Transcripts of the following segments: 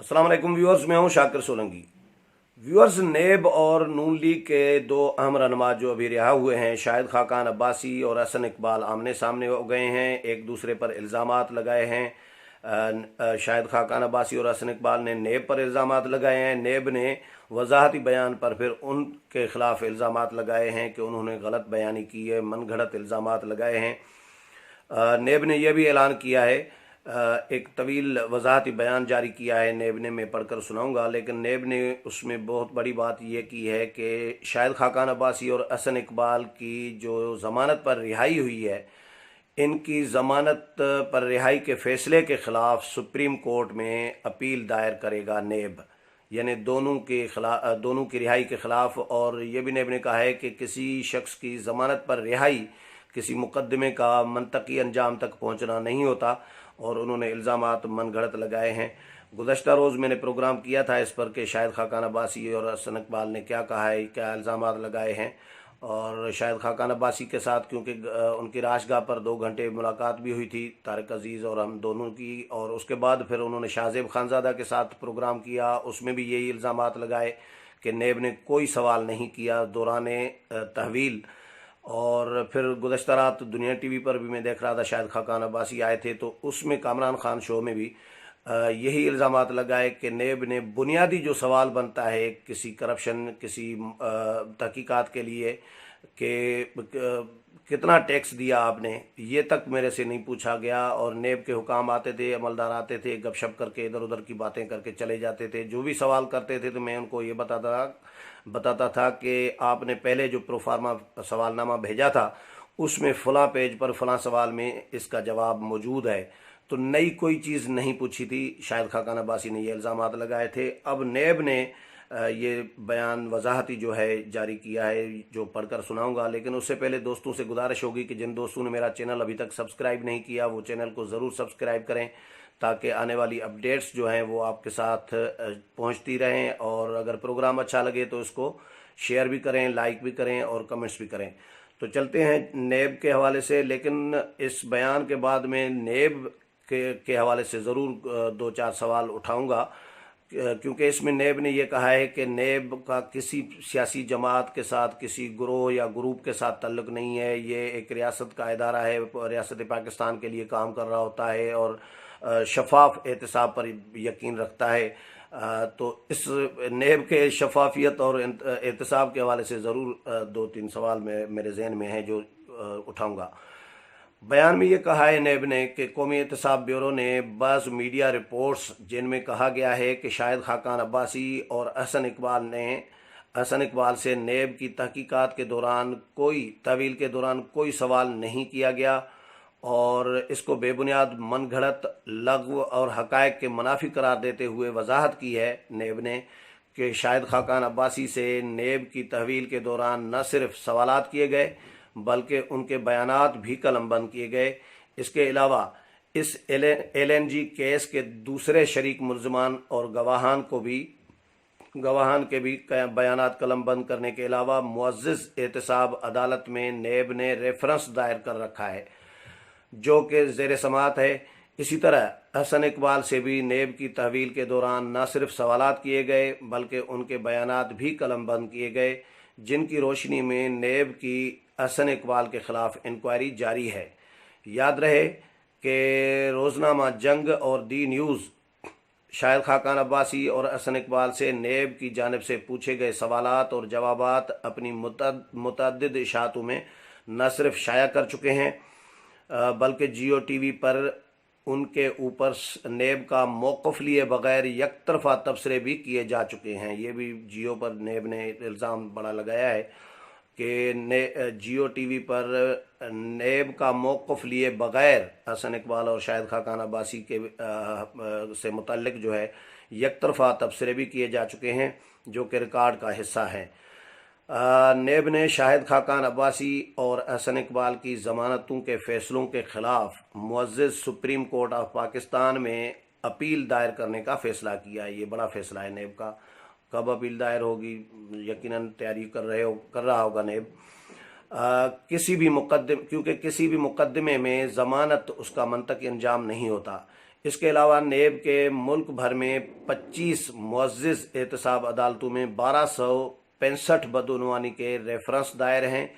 अस्सलाम वालेकुम व्यूअर्स, मैं हूं शाकिर सोलंकी। व्यूअर्स, नेब और नून लीग के दो अहम रहनुमा जो अभी रिहा हुए हैं, शाहिद खाकान अब्बासी और हसन इकबाल, आमने सामने हो गए हैं, एक दूसरे पर इल्ज़ामात लगाए हैं। शाहिद खाकान अब्बासी और हसन इकबाल ने नेब पर इल्ज़ामात लगाए हैं। नेब ने वजाहती बयान पर फिर उनके खिलाफ इल्ज़ामात लगाए हैं कि उन्होंने गलत बयानी की है, मन घड़त इल्ज़ामात लगाए हैं। नेब ने यह भी ऐलान किया है, एक तवील वजाहती बयान जारी किया है नेब ने, मैं पढ़कर सुनाऊंगा, लेकिन नेब ने उसमें बहुत बड़ी बात यह की है कि शाहिद खाकान अब्बासी और हसन इकबाल की जो ज़मानत पर रिहाई हुई है, इनकी ज़मानत पर रिहाई के फ़ैसले के ख़िलाफ़ सुप्रीम कोर्ट में अपील दायर करेगा नेब, यानी दोनों की रिहाई के ख़िलाफ़। और ये भी नेब ने कहा है कि किसी शख्स की ज़मानत पर रिहाई किसी मुकदमे का मंतकी अंजाम तक पहुंचना नहीं होता, और उन्होंने इल्ज़ामात मन घड़त लगाए हैं। गुज़श्ता रोज़ मैंने प्रोग्राम किया था इस पर कि शाहिद खाकान अब्बासी और हसन इकबाल ने क्या कहा है, क्या इल्ज़ामात लगाए हैं। और शाहिद खाकान अब्बासी के साथ क्योंकि उनकी राशगाह पर 2 घंटे मुलाकात भी हुई थी तारिक अजीज़ और हम दोनों की, और उसके बाद फिर उन्होंने शाहज़ेब खानज़ादा के साथ प्रोग्राम किया, उसमें भी यही इल्ज़ामात लगाए कि नेब ने कोई सवाल नहीं किया दौरान तहवील। और फिर गुज़श्ता रात दुनिया टीवी पर भी मैं देख रहा था, शाहिद खाकान अब्बासी आए थे, तो उसमें कामरान खान शो में भी यही इल्ज़ामात लगाए कि नेब ने बुनियादी जो सवाल बनता है किसी करप्शन, किसी तहकीकात के लिए कि कितना टैक्स दिया आपने, ये तक मेरे से नहीं पूछा गया। और नेब के हुकाम आते थे, अमलदार आते थे, गपशप करके इधर उधर की बातें करके चले जाते थे। जो भी सवाल करते थे तो मैं उनको ये बताता था कि आपने पहले जो प्रोफार्मा सवालनामा भेजा था उसमें फ़लाँ पेज पर फ़लाँ सवाल में इसका जवाब मौजूद है, तो नई कोई चीज़ नहीं पूछी थी। शाहिद खाकान अब्बासी ने ये इल्ज़ामात लगाए थे। अब नेब ने ये बयान वजाहती जो है जारी किया है, जो पढ़कर सुनाऊंगा, लेकिन उससे पहले दोस्तों से गुजारिश होगी कि जिन दोस्तों ने मेरा चैनल अभी तक सब्सक्राइब नहीं किया वो चैनल को ज़रूर सब्सक्राइब करें, ताकि आने वाली अपडेट्स जो हैं वो आपके साथ पहुंचती रहें। और अगर प्रोग्राम अच्छा लगे तो इसको शेयर भी करें, लाइक भी करें और कमेंट्स भी करें। तो चलते हैं नेब के हवाले से, लेकिन इस बयान के बाद में नेब के हवाले से ज़रूर 2-4 सवाल उठाऊंगा, क्योंकि इसमें नेब ने यह कहा है कि नेब का किसी सियासी जमात के साथ, किसी ग्रोह या ग्रुप के साथ ताल्लुक़ नहीं है। ये एक रियासत का इदारा है, रियासत पाकिस्तान के लिए काम कर रहा होता है और शफाफ एहतसाब पर यकीन रखता है। तो इस नेब के शफाफियत और एहतसाब के हवाले से ज़रूर 2-3 सवाल मेरे जहन में हैं जो उठाऊँगा। बयान में ये कहा है नेब ने कि कौमी एहतसाब ब्यूरो ने बाज़ मीडिया रिपोर्ट्स जिनमें कहा गया है कि शाहिद खाकान अब्बासी और हसन इकबाल से नेब की तहकीकात के दौरान तहवील के दौरान कोई सवाल नहीं किया गया, और इसको बेबुनियाद, मन घड़त, लग़्व और हक़ाइक़ के मुनाफी करार देते हुए वजाहत की है नेब ने कि शाहिद खाकान अब्बासी से नेब की तहवील के दौरान न सिर्फ सवालात किए गए बल्कि उनके बयानात भी कलमबंद किए गए। इसके अलावा इस LNG केस के दूसरे शरीक मुल्ज़मान और गवाहान के भी बयानात कलमबंद करने के अलावा मुअज़्ज़ज़ एहतसाब अदालत में नेब ने रेफरेंस दायर कर रखा है जो कि ज़ेर समाअत है। इसी तरह हसन इकबाल से भी नेब की तहवील के दौरान न सिर्फ सवालात किए गए बल्कि उनके बयानात भी कलमबंद किए गए, जिनकी रोशनी में नेब की हसन इकबाल के ख़िलाफ़ इंक्वायरी जारी है। याद रहे कि रोज़नामा जंग और दी न्यूज़ शाहिद खाकान अब्बासी और हसन इकबाल से नेब की जानिब से पूछे गए सवालात और जवाबात अपनी मुतअद्दिद इशाअतों में न सिर्फ शाया कर चुके हैं बल्कि जियो टीवी पर उनके ऊपर नेब का मौक़िफ़ लिए बग़ैर यकतरफ़ा तबसरे भी किए जा चुके हैं। ये भी जियो पर नेब ने इल्ज़ाम बड़ा लगाया है कि जियो टीवी पर नेब का मौक़िफ़ लिए बग़ैर हसन इकबाल और शाहिद खाकान अब्बासी के से मुतल्लिक़ जो है यकतरफ़ा तबसरे भी किए जा चुके हैं, जो कि रिकॉर्ड का हिस्सा हैं। नेब ने शाहिद खाकान अब्बासी और हसन इकबाल की ज़मानतों के फ़ैसलों के ख़िलाफ़ मुअज़्ज़ज़ सुप्रीम कोर्ट ऑफ पाकिस्तान में अपील दायर करने का फ़ैसला किया है। ये बड़ा फ़ैसला है नेब का। कब अपील दायर होगी, यकीनन तैयारी कर रहा होगा नेब। क्योंकि किसी भी मुकदमे में ज़मानत उसका मंतकी अंजाम नहीं होता, इसके अलावा नेब के मुल्क भर में 25 मुअज़्ज़िज़ एहतसाब अदालतों में 1265 बदउनवानी के रेफरेंस दायर हैं,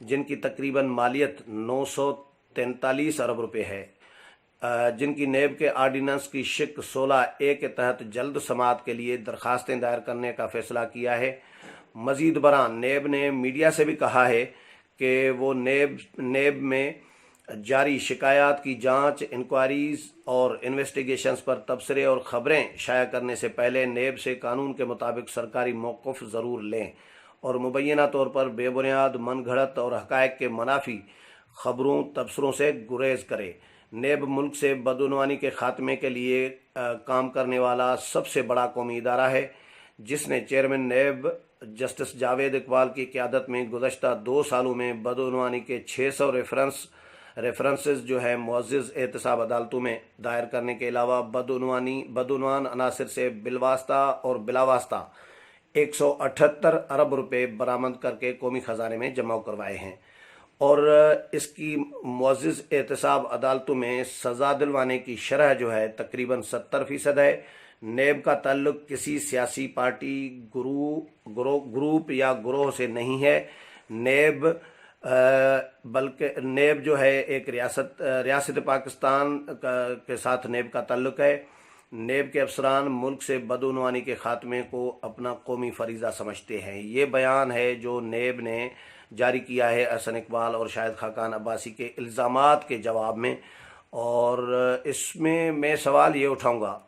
जिनकी तकरीबन मालियत 943 अरब रुपए है, जिनकी नेब के आर्डीनेंस की शिक 16A के तहत जल्द समाअत के लिए दरखास्तें दायर करने का फैसला किया है। मजीद बरान नेब ने मीडिया से भी कहा है कि वो नेब में जारी शिकायत की जांच, इंक्वायरीज और इन्वेस्टिगेशंस पर तबसरे और ख़बरें शाया करने से पहले नेब से कानून के मुताबिक सरकारी मौक़िफ़ ज़रूर लें और मुबैना तौर पर बेबुनियाद, मनगढ़ंत और हक़ाइक़ के मनाफी ख़बरों तबसरों से गुरेज करे। नेब मुल्क से बदउनवानी के ख़ात्मे के लिए काम करने वाला सबसे बड़ा कौमी इदारा है, जिसने चेयरमैन नेब जस्टिस जावेद इकबाल की क़यादत में गुज़श्ता 2 सालों में बदउनवानी के 600 रेफरेंसेस जो है मुअज़्ज़िज़ एहतसाब अदालतों में दायर करने के अलावा बदउनवान अनासिर से बिलवास्ता और बिलावास्ता 178 अरब रुपए बरामद करके कौमी ख़जाने में जमा करवाए हैं। और इसकी मुअज़्ज़िज़ एहतसाब अदालतों में सज़ा दिलवाने की शरह जो है तकरीबन 70% है। नेब का ताल्लुक किसी सियासी पार्टी, ग्रुप या गिरोह से नहीं है। बल्कि नेब जो है एक रियासत पाकिस्तान के साथ नेब का ताल्लुक है। नेब के अफसरान मुल्क से बदउनवानी के ख़ात्मे को अपना कौमी फरीज़ा समझते हैं। ये बयान है जो नेब ने जारी किया है अहसन इकबाल और शाहिद खाकान अब्बासी के इल्ज़ामात के जवाब में। और इसमें मैं सवाल ये उठाऊँगा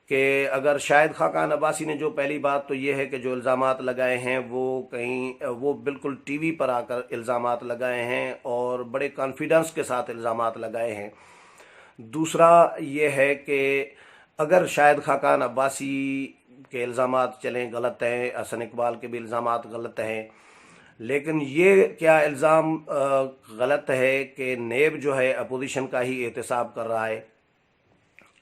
कि अगर शाहिद खाकान अब्बासी ने, जो पहली बात तो ये है कि जो इल्ज़ामात लगाए हैं वो बिल्कुल टीवी पर आकर इल्ज़ामात लगाए हैं और बड़े कॉन्फिडेंस के साथ इल्ज़ामात लगाए हैं। दूसरा ये है कि अगर शाहिद खाकान अब्बासी के इल्ज़ामात चलें गलत हैं, अहसन इकबाल के भी इल्ज़ामात गलत हैं, लेकिन ये क्या इल्ज़ाम गलत है कि नेब जो है अपोजिशन का ही एहतसाब कर रहा है।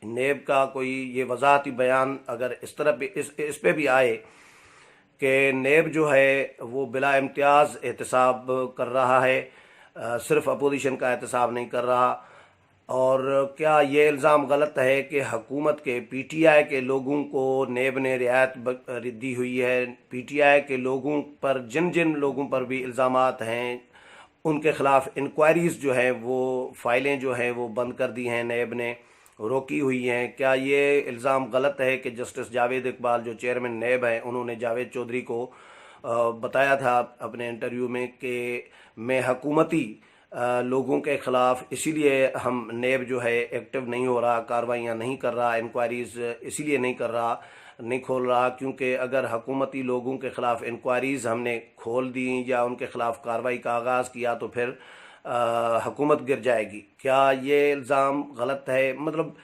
नेब का कोई ये वजाहती बयान अगर इस तरह इस पे भी आए कि नेब जो है वो बिला इम्तियाज़ एहतसाब कर रहा है, सिर्फ अपोजिशन का एहतसाब नहीं कर रहा। और क्या ये इल्ज़ाम गलत है कि हुकूमत के PTI के लोगों को नेब ने रियायत दी हुई है। PTI के लोगों पर जिन लोगों पर भी इल्ज़ामात हैं उनके ख़िलाफ़ इंक्वायरीज़ जो है वो फ़ाइलें जो हैं वो बंद कर दी हैं, नेब ने रोकी हुई हैं। क्या ये इल्ज़ाम गलत है कि जस्टिस जावेद इकबाल जो चेयरमैन नेब हैं, उन्होंने जावेद चौधरी को बताया था अपने इंटरव्यू में कि मैं हुकूमती लोगों के ख़िलाफ़ इसीलिए हम नेब जो है एक्टिव नहीं हो रहा, कार्रवाइयाँ नहीं कर रहा, इंक्वायरीज़ इसीलिए नहीं खोल रहा क्योंकि अगर हुकूमती लोगों के ख़िलाफ़ इंक्वायरीज़ हमने खोल दी या उनके ख़िलाफ़ कार्रवाई का आगाज़ किया तो फिर हुकूमत गिर जाएगी। क्या ये इल्ज़ाम गलत है? मतलब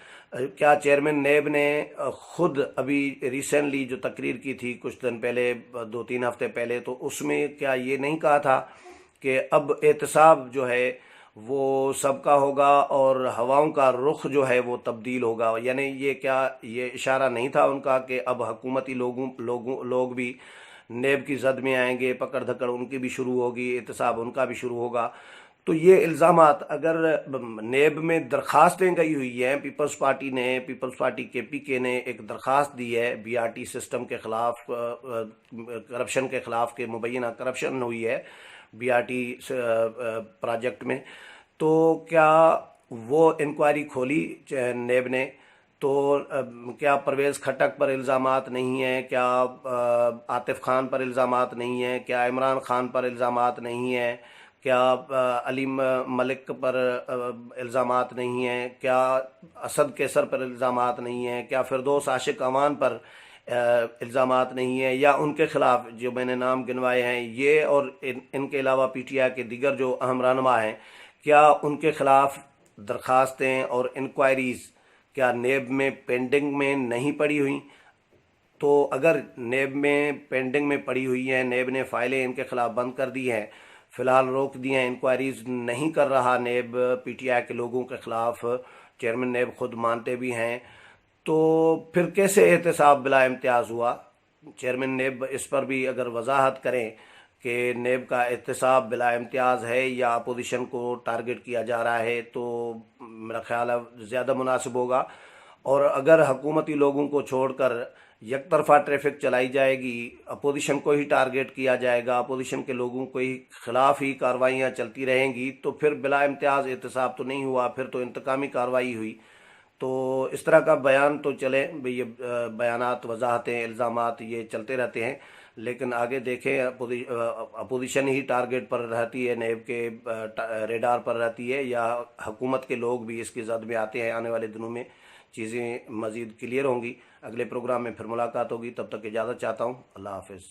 क्या चेयरमैन नेब ने ख़ुद अभी रिसेंटली जो तकरीर की थी कुछ दिन पहले, 2-3 हफ्ते पहले, तो उसमें क्या ये नहीं कहा था कि अब एहतसाब जो है वो सबका होगा और हवाओं का रुख जो है वो तब्दील होगा? यानी ये इशारा नहीं था उनका कि अब हुकूमती लोग भी नेब की जद में आएंगे, पकड़ धकड़ उनकी भी शुरू होगी, एहतसाब उनका भी शुरू होगा? तो ये इल्ज़ामात अगर नेब में दरख्वास्तें गई हुई हैं, पीपल्स पार्टी KPK ने एक दरख्वास्त दी है BRT सिस्टम के ख़िलाफ़, करप्शन के ख़िलाफ़ के मुबैना करप्शन हुई है BRT प्रोजेक्ट में, तो क्या वो इंक्वायरी खोली नेब ने? तो क्या परवेज़ खटक पर इल्ज़ामात नहीं है? क्या आतिफ खान पर इल्ज़ामात नहीं है? क्या इमरान खान पर इल्ज़ामात नहीं है? क्या अलीम मलिक पर इल्ज़ामात नहीं हैं? क्या असद कैसर पर इल्ज़ामात नहीं हैं? क्या फिरदौस आशिक अवान पर इल्ज़ामात नहीं है? या उनके ख़िलाफ़ जो मैंने नाम गिनवाए हैं ये और इनके अलावा PTI के दीगर जो अहम रहनुमा हैं, क्या उनके ख़िलाफ़ दरख्वास्तें और इंक्वायरीज़ क्या नेब में पेंडिंग में नहीं पड़ी हुई? तो अगर नेब में पेंडिंग में पड़ी हुई हैं, नेब ने फ़ाइलें इनके ख़िलाफ़ बंद कर दी हैं, फ़िलहाल रोक दी हैं, इंक्वायरीज़ नहीं कर रहा नेब PTI के लोगों के ख़िलाफ़, चेयरमैन नेब खुद मानते भी हैं, तो फिर कैसे एहतसाब बिला इम्तियाज़ हुआ? चेयरमैन नेब इस पर भी अगर वजाहत करें कि नेब का एहतसाब बिला इम्तियाज़ है या अपोजिशन को टारगेट किया जा रहा है, तो मेरा ख्याल है ज़्यादा मुनासिब होगा। اور اگر حکومتی لوگوں کو چھوڑ کر یک طرفہ ٹریفک چلائی جائے گی، اپوزیشن کو ہی ٹارگیٹ کیا جائے گا، اپوزیشن کے لوگوں کو ہی خلاف ہی کارروائیاں چلتی رہیں گی، تو پھر بلا امتیاز احتساب تو نہیں ہوا، پھر تو انتقامی کارروائی ہوئی۔ تو اس طرح کا بیان تو چلے بھئی، یہ بیانات، وضاحتیں، الزامات یہ چلتے رہتے ہیں، لیکن آگے دیکھیں اپوزیشن ہی ٹارگیٹ پر رہتی ہے، نیب کے ریڈار پر رہتی ہے، یا حکومت کے لوگ بھی اس کی زد میں آتے ہیں۔ آنے والے دنوں میں چیزیں مزید کلیئر ہوں گی۔ اگلے پروگرام میں پھر ملاقات ہوگی، تب تک اجازت چاہتا ہوں۔ اللہ حافظ۔